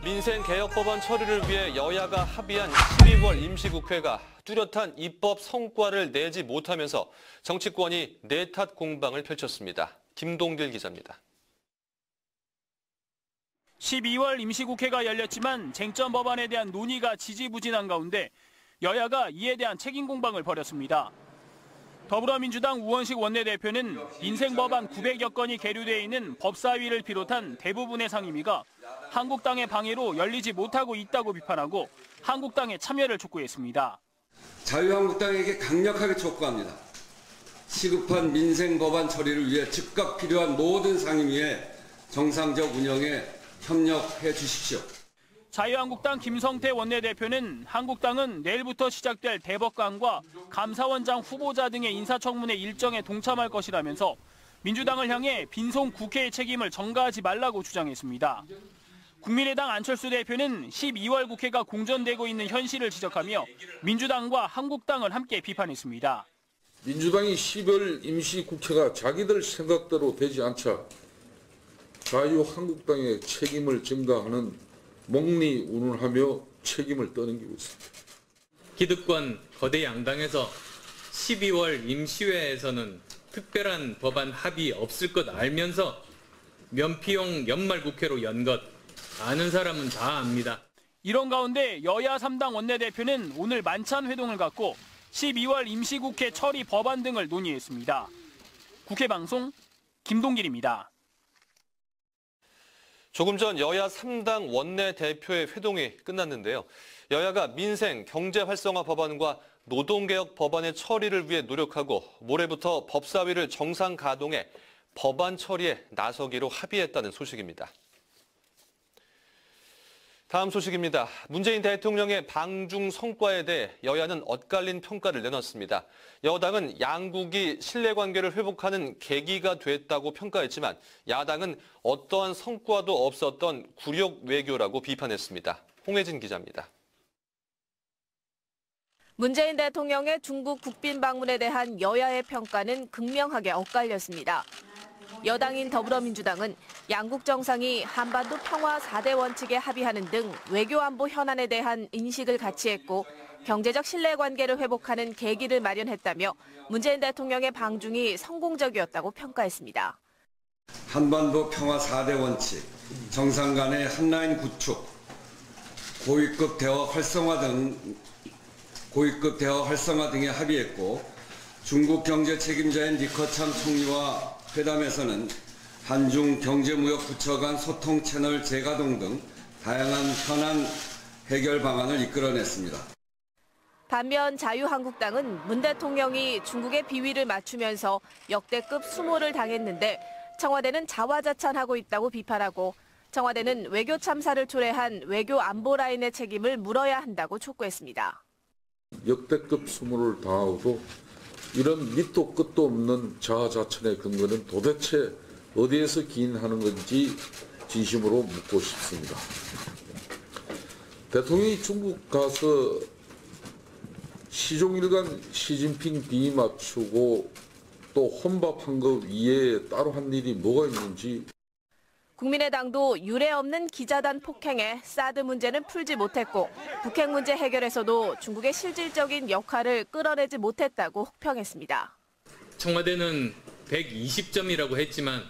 민생개혁법안 처리를 위해 여야가 합의한 12월 임시국회가 뚜렷한 입법 성과를 내지 못하면서 정치권이 내탓 공방을 펼쳤습니다. 김동길 기자입니다. 12월 임시국회가 열렸지만 쟁점 법안에 대한 논의가 지지부진한 가운데 여야가 이에 대한 책임 공방을 벌였습니다. 더불어민주당 우원식 원내대표는 민생법안 900여 건이 계류돼 있는 법사위를 비롯한 대부분의 상임위가 한국당의 방해로 열리지 못하고 있다고 비판하고 한국당의 참여를 촉구했습니다. 자유한국당에게 강력하게 촉구합니다. 시급한 민생법안 처리를 위해 즉각 필요한 모든 상임위의 정상적 운영에 협력해 주십시오. 자유한국당 김성태 원내대표는 한국당은 내일부터 시작될 대법관과 감사원장 후보자 등의 인사청문회 일정에 동참할 것이라면서 민주당을 향해 빈손 국회의 책임을 전가하지 말라고 주장했습니다. 국민의당 안철수 대표는 12월 국회가 공전되고 있는 현실을 지적하며 민주당과 한국당을 함께 비판했습니다. 민주당이 12월 임시국회가 자기들 생각대로 되지 않자 자유한국당의 책임을 전가하는 몽리우는하며 책임을 떠넘기고 있습니다. 기득권 거대 양당에서 12월 임시회에서는 특별한 법안 합의 없을 것 알면서 면피용 연말 국회로 연 것 아는 사람은 다 압니다. 이런 가운데 여야 3당 원내대표는 오늘 만찬 회동을 갖고 12월 임시국회 처리 법안 등을 논의했습니다. 국회방송 김동길입니다. 조금 전 여야 3당 원내대표의 회동이 끝났는데요. 여야가 민생, 경제 활성화 법안과 노동개혁 법안의 처리를 위해 노력하고 모레부터 법사위를 정상 가동해 법안 처리에 나서기로 합의했다는 소식입니다. 다음 소식입니다. 문재인 대통령의 방중 성과에 대해 여야는 엇갈린 평가를 내놨습니다. 여당은 양국이 신뢰관계를 회복하는 계기가 됐다고 평가했지만 야당은 어떠한 성과도 없었던 굴욕 외교라고 비판했습니다. 홍혜진 기자입니다. 문재인 대통령의 중국 국빈 방문에 대한 여야의 평가는 극명하게 엇갈렸습니다. 여당인 더불어민주당은 양국 정상이 한반도 평화 4대 원칙에 합의하는 등 외교안보 현안에 대한 인식을 같이 했고 경제적 신뢰관계를 회복하는 계기를 마련했다며 문재인 대통령의 방중이 성공적이었다고 평가했습니다. 한반도 평화 4대 원칙, 정상 간의 한라인 구축, 고위급 대화 활성화 등에 합의했고 중국 경제 책임자인 리커창 총리와 회담에서는 한중 경제무역부처 간 소통 채널 재가동 등 다양한 현안 해결 방안을 이끌어냈습니다. 반면 자유한국당은 문 대통령이 중국의 비위를 맞추면서 역대급 수모를 당했는데 청와대는 자화자찬하고 있다고 비판하고 청와대는 외교 참사를 초래한 외교 안보 라인의 책임을 물어야 한다고 촉구했습니다. 역대급 수모를 당하고도 이런 밑도 끝도 없는 자아자찬의 근거는 도대체 어디에서 기인하는 건지 진심으로 묻고 싶습니다. 대통령이 중국 가서 시종일관 시진핑 비위 맞추고 또 혼밥한 거 위에 따로 한 일이 뭐가 있는지. 국민의당도 유례 없는 기자단 폭행에 사드 문제는 풀지 못했고 북핵 문제 해결에서도 중국의 실질적인 역할을 끌어내지 못했다고 혹평했습니다. 청와대는 120점이라고 했지만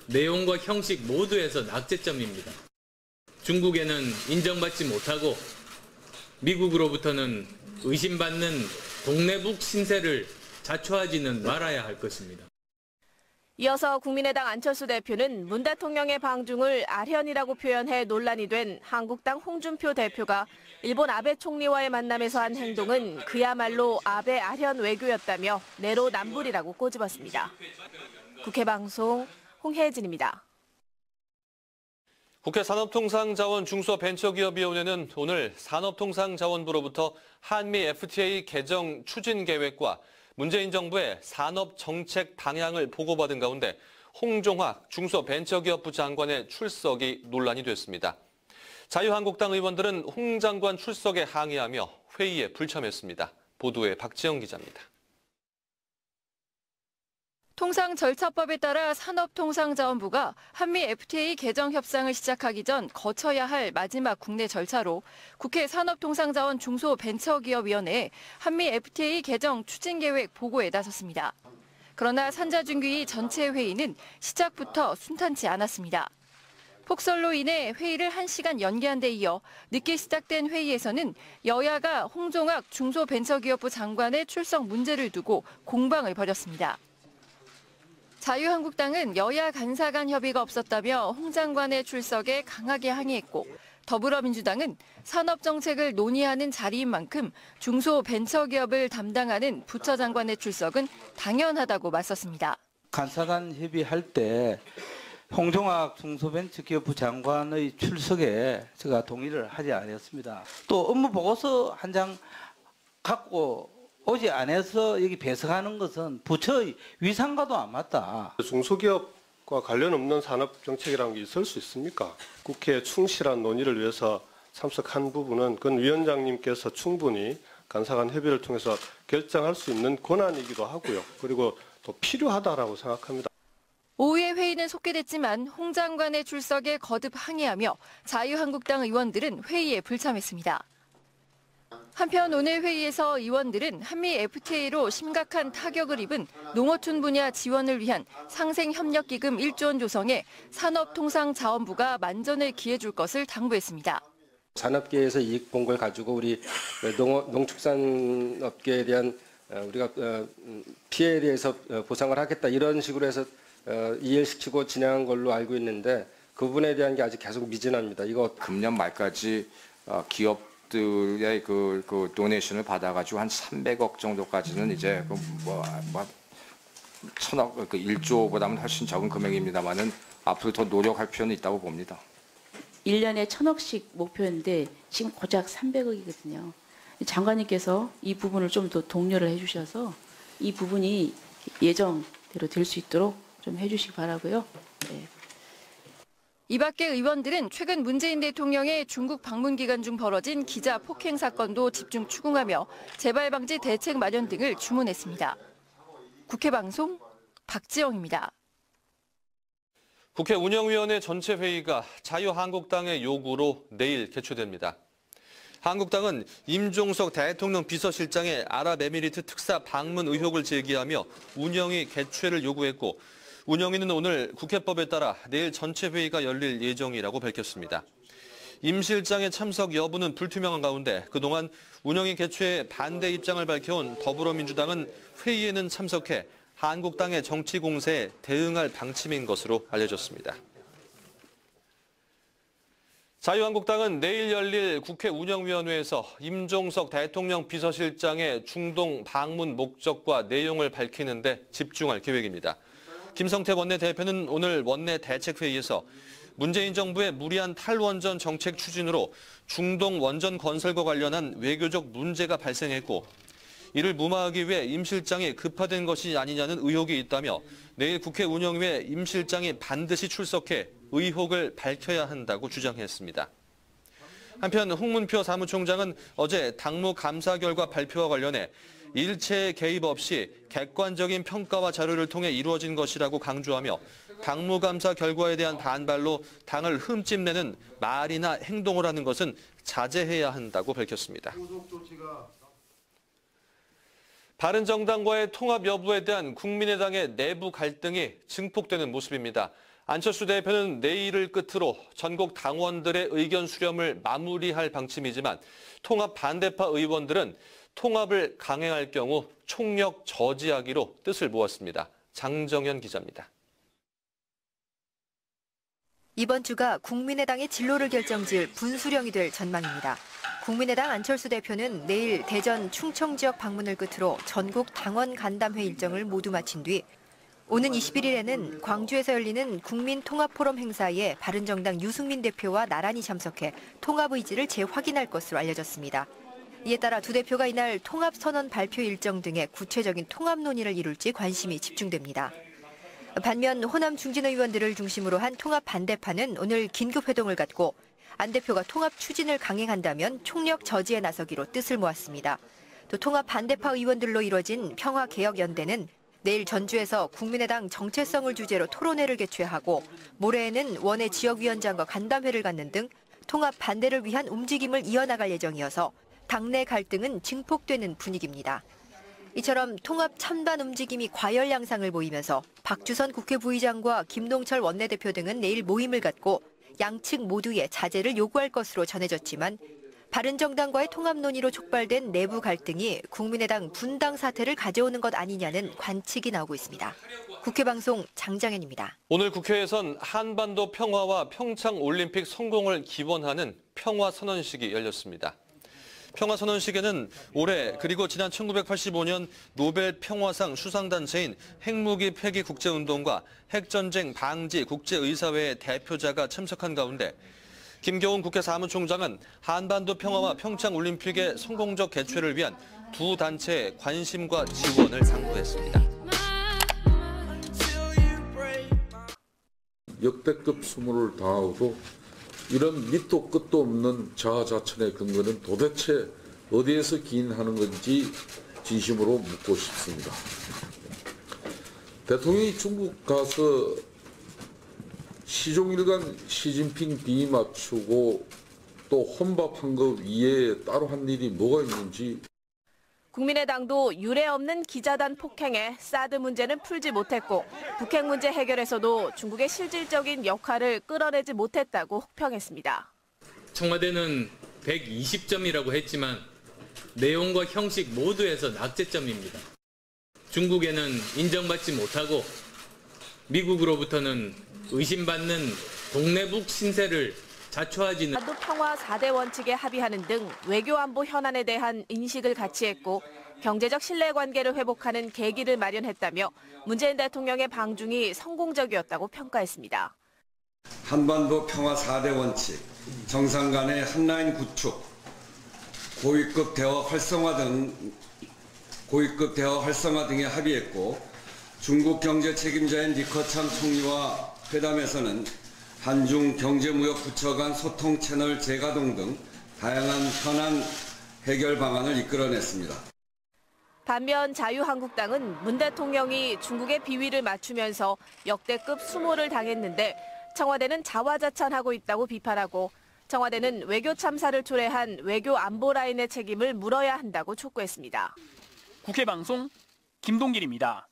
내용과 형식 모두에서 낙제점입니다. 중국에는 인정받지 못하고 미국으로부터는 의심받는 동네북 신세를 자초하지는 말아야 할 것입니다. 이어서 국민의당 안철수 대표는 문 대통령의 방중을 아련이라고 표현해 논란이 된 한국당 홍준표 대표가 일본 아베 총리와의 만남에서 한 행동은 그야말로 아베 아련 외교였다며 내로남불이라고 꼬집었습니다. 국회방송 홍혜진입니다. 국회 산업통상자원 중소벤처기업위원회는 오늘 산업통상자원부로부터 한미 FTA 개정 추진 계획과 문재인 정부의 산업정책 방향을 보고받은 가운데 홍종학 중소벤처기업부 장관의 출석이 논란이 됐습니다. 자유한국당 의원들은 홍 장관 출석에 항의하며 회의에 불참했습니다. 보도에 박지영 기자입니다. 통상절차법에 따라 산업통상자원부가 한미 FTA 개정 협상을 시작하기 전 거쳐야 할 마지막 국내 절차로 국회 산업통상자원 중소벤처기업위원회에 한미 FTA 개정 추진계획 보고에 나섰습니다. 그러나 산자중귀위 전체 회의는 시작부터 순탄치 않았습니다. 폭설로 인해 회의를 1시간 연기한 데 이어 늦게 시작된 회의에서는 여야가 홍종학 중소벤처기업부 장관의 출석 문제를 두고 공방을 벌였습니다. 자유한국당은 여야 간사 간 협의가 없었다며 홍 장관의 출석에 강하게 항의했고 더불어민주당은 산업정책을 논의하는 자리인 만큼 중소벤처기업을 담당하는 부처 장관의 출석은 당연하다고 맞섰습니다. 간사 간 협의할 때 홍종학 중소벤처기업부 장관의 출석에 제가 동의를 하지 않았습니다. 또 업무 보고서 한 장 갖고 오지 않아서 여기 배석하는 것은 부처의 위상과도 안 맞다. 중소기업과 관련 없는 산업정책이라는 게 있을 수 있습니까? 국회에 충실한 논의를 위해서 참석한 부분은 그건 위원장님께서 충분히 간사 간 협의를 통해서 결정할 수 있는 권한이기도 하고요. 그리고 또 필요하다라고 생각합니다. 오후에 회의는 속개됐지만 홍 장관의 출석에 거듭 항의하며 자유한국당 의원들은 회의에 불참했습니다. 한편 오늘 회의에서 의원들은 한미 FTA로 심각한 타격을 입은 농어촌 분야 지원을 위한 상생협력기금 1조 원 조성에 산업통상자원부가 만전을 기해줄 것을 당부했습니다. 산업계에서 이익 본 걸 가지고 우리 농축산업계에 대한 우리가 피해에 대해서 보상을 하겠다 이런 식으로 해서 이해시키고 진행한 걸로 알고 있는데 그 부분에 대한 게 아직 계속 미진합니다. 이거 금년 말까지 기업들의 그 도네이션을 받아가지고 한 300억 정도까지는 이제 천억 1조보다는 훨씬 적은 금액입니다만은 앞으로 더 노력할 필요는 있다고 봅니다. 1년에 1,000억씩 목표인데 지금 고작 300억이거든요. 장관님께서 이 부분을 좀 더 독려를 해주셔서 이 부분이 예정대로 될 수 있도록 좀 해주시기 바라고요. 네. 이 밖에 의원들은 최근 문재인 대통령의 중국 방문 기간 중 벌어진 기자 폭행 사건도 집중 추궁하며 재발 방지 대책 마련 등을 주문했습니다. 국회 방송 박지영입니다. 국회 운영위원회 전체 회의가 자유한국당의 요구로 내일 개최됩니다. 한국당은 임종석 대통령 비서실장의 아랍에미리트 특사 방문 의혹을 제기하며 운영위 개최를 요구했고 운영위는 오늘 국회법에 따라 내일 전체 회의가 열릴 예정이라고 밝혔습니다. 임 실장의 참석 여부는 불투명한 가운데 그동안 운영위 개최에 반대 입장을 밝혀온 더불어민주당은 회의에는 참석해 한국당의 정치 공세에 대응할 방침인 것으로 알려졌습니다. 자유한국당은 내일 열릴 국회 운영위원회에서 임종석 대통령 비서실장의 중동 방문 목적과 내용을 밝히는 데 집중할 계획입니다. 김성태 원내대표는 오늘 원내 대책회의에서 문재인 정부의 무리한 탈원전 정책 추진으로 중동 원전 건설과 관련한 외교적 문제가 발생했고 이를 무마하기 위해 임 실장이 급파된 것이 아니냐는 의혹이 있다며 내일 국회 운영위에 임 실장이 반드시 출석해 의혹을 밝혀야 한다고 주장했습니다. 한편 홍문표 사무총장은 어제 당무 감사 결과 발표와 관련해 일체의 개입 없이 객관적인 평가와 자료를 통해 이루어진 것이라고 강조하며 당무 감사 결과에 대한 반발로 당을 흠집내는 말이나 행동을 하는 것은 자제해야 한다고 밝혔습니다. 바른정당과의 통합 여부에 대한 국민의당의 내부 갈등이 증폭되는 모습입니다. 안철수 대표는 내일을 끝으로 전국 당원들의 의견 수렴을 마무리할 방침이지만 통합 반대파 의원들은 통합을 강행할 경우 총력 저지하기로 뜻을 모았습니다. 장정현 기자입니다. 이번 주가 국민의당의 진로를 결정지을 분수령이 될 전망입니다. 국민의당 안철수 대표는 내일 대전 충청 지역 방문을 끝으로 전국 당원 간담회 일정을 모두 마친 뒤 오는 21일에는 광주에서 열리는 국민통합포럼 행사에 바른정당 유승민 대표와 나란히 참석해 통합 의지를 재확인할 것으로 알려졌습니다. 이에 따라 두 대표가 이날 통합선언 발표 일정 등의 구체적인 통합 논의를 이룰지 관심이 집중됩니다. 반면 호남 중진 의원들을 중심으로 한 통합 반대파는 오늘 긴급회동을 갖고 안 대표가 통합 추진을 강행한다면 총력 저지에 나서기로 뜻을 모았습니다. 또 통합 반대파 의원들로 이뤄진 평화개혁연대는 내일 전주에서 국민의당 정체성을 주제로 토론회를 개최하고 모레에는 원외 지역위원장과 간담회를 갖는 등 통합 반대를 위한 움직임을 이어나갈 예정이어서 당내 갈등은 증폭되는 분위기입니다. 이처럼 통합 찬반 움직임이 과열 양상을 보이면서 박주선 국회 부의장과 김동철 원내대표 등은 내일 모임을 갖고 양측 모두의 자제를 요구할 것으로 전해졌지만 바른정당과의 통합 논의로 촉발된 내부 갈등이 국민의당 분당 사태를 가져오는 것 아니냐는 관측이 나오고 있습니다. 국회방송 장장현입니다. 오늘 국회에선 한반도 평화와 평창 올림픽 성공을 기원하는 평화선언식이 열렸습니다. 평화선언식에는 올해 그리고 지난 1985년 노벨 평화상 수상단체인 핵무기 폐기 국제운동과 핵전쟁 방지 국제의사회의 대표자가 참석한 가운데 김교훈 국회 사무총장은 한반도 평화와 평창 올림픽의 성공적 개최를 위한 두 단체의 관심과 지원을 당부했습니다. 역대급 수모를 당하고도 이런 밑도 끝도 없는 자아자찬의 근거는 도대체 어디에서 기인하는 건지 진심으로 묻고 싶습니다. 대통령이 중국 가서 시종일관 시진핑 비위 맞추고 또 혼밥한 거 위에 따로 한 일이 뭐가 있는지. 국민의당도 유례 없는 기자단 폭행에 사드 문제는 풀지 못했고 북핵 문제 해결에서도 중국의 실질적인 역할을 끌어내지 못했다고 혹평했습니다. 청와대는 120점이라고 했지만 내용과 형식 모두에서 낙제점입니다. 중국에는 인정받지 못하고 미국으로부터는 의심받는 동네북 신세를 자초하지는 한반도 평화 4대 원칙에 합의하는 등 외교안보 현안에 대한 인식을 같이 했고 경제적 신뢰관계를 회복하는 계기를 마련했다며 문재인 대통령의 방중이 성공적이었다고 평가했습니다. 한반도 평화 4대 원칙, 정상 간의 한라인 구축, 고위급 대화 활성화 등에 합의했고 중국 경제 책임자인 리커창 총리와 회담에서는 한중 경제무역부처 간 소통 채널 재가동 등 다양한 현안 해결 방안을 이끌어냈습니다. 반면 자유한국당은 문 대통령이 중국의 비위를 맞추면서 역대급 수모를 당했는데 청와대는 자화자찬하고 있다고 비판하고 청와대는 외교 참사를 초래한 외교 안보 라인의 책임을 물어야 한다고 촉구했습니다. 국회방송 김동길입니다.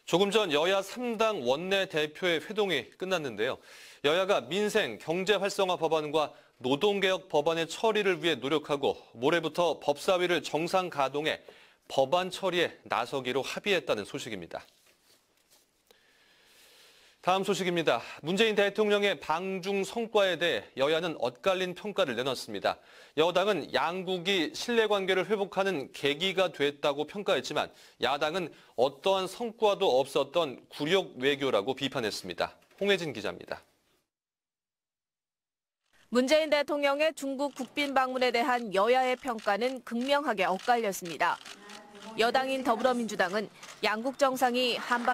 조금 전 여야 3당 원내대표의 회동이 끝났는데요. 여야가 민생, 경제 활성화 법안과 노동개혁 법안의 처리를 위해 노력하고 모레부터 법사위를 정상 가동해 법안 처리에 나서기로 합의했다는 소식입니다. 다음 소식입니다. 문재인 대통령의 방중 성과에 대해 여야는 엇갈린 평가를 내놨습니다. 여당은 양국이 신뢰관계를 회복하는 계기가 됐다고 평가했지만 야당은 어떠한 성과도 없었던 굴욕 외교라고 비판했습니다. 홍혜진 기자입니다. 문재인 대통령의 중국 국빈 방문에 대한 여야의 평가는 극명하게 엇갈렸습니다. 여당인 더불어민주당은 양국 정상이 한반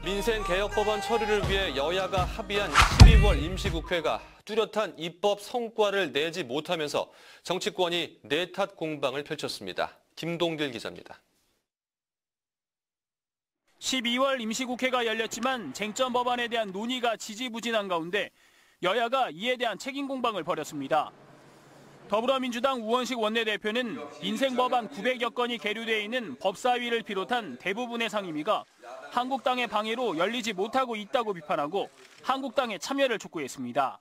민생개혁법안 처리를 위해 여야가 합의한 12월 임시국회가 뚜렷한 입법 성과를 내지 못하면서 정치권이 내탓 공방을 펼쳤습니다. 김동길 기자입니다. 12월 임시국회가 열렸지만 쟁점 법안에 대한 논의가 지지부진한 가운데 여야가 이에 대한 책임 공방을 벌였습니다. 더불어민주당 우원식 원내대표는 민생법안 900여 건이 계류돼 있는 법사위를 비롯한 대부분의 상임위가 한국당의 방해로 열리지 못하고 있다고 비판하고 한국당의 참여를 촉구했습니다.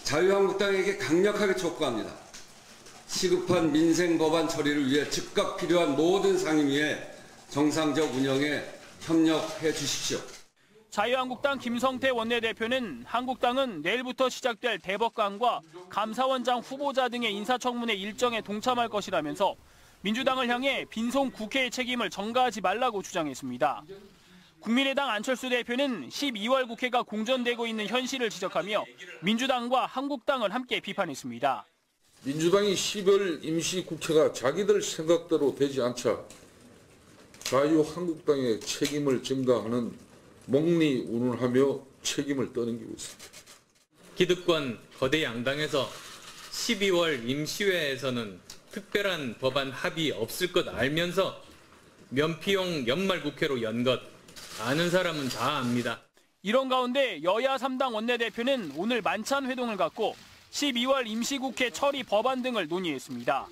자유한국당에게 강력하게 촉구합니다. 시급한 민생법안 처리를 위해 즉각 필요한 모든 상임위의 정상적 운영에 협력해 주십시오. 자유한국당 김성태 원내대표는 한국당은 내일부터 시작될 대법관과 감사원장 후보자 등의 인사청문회 일정에 동참할 것이라면서 민주당을 향해 빈손 국회의 책임을 전가하지 말라고 주장했습니다. 국민의당 안철수 대표는 12월 국회가 공전되고 있는 현실을 지적하며 민주당과 한국당을 함께 비판했습니다. 민주당이 12월 임시국회가 자기들 생각대로 되지 않자 자유한국당의 책임을 전가하는 몽리운운하며 책임을 떠넘기고 있습니다. 기득권 거대 양당에서 12월 임시회에서는 특별한 법안 합의 없을 것 알면서 면피용 연말국회로 연 것 아는 사람은 다 압니다. 이런 가운데 여야 3당 원내대표는 오늘 만찬 회동을 갖고 12월 임시국회 처리 법안 등을 논의했습니다.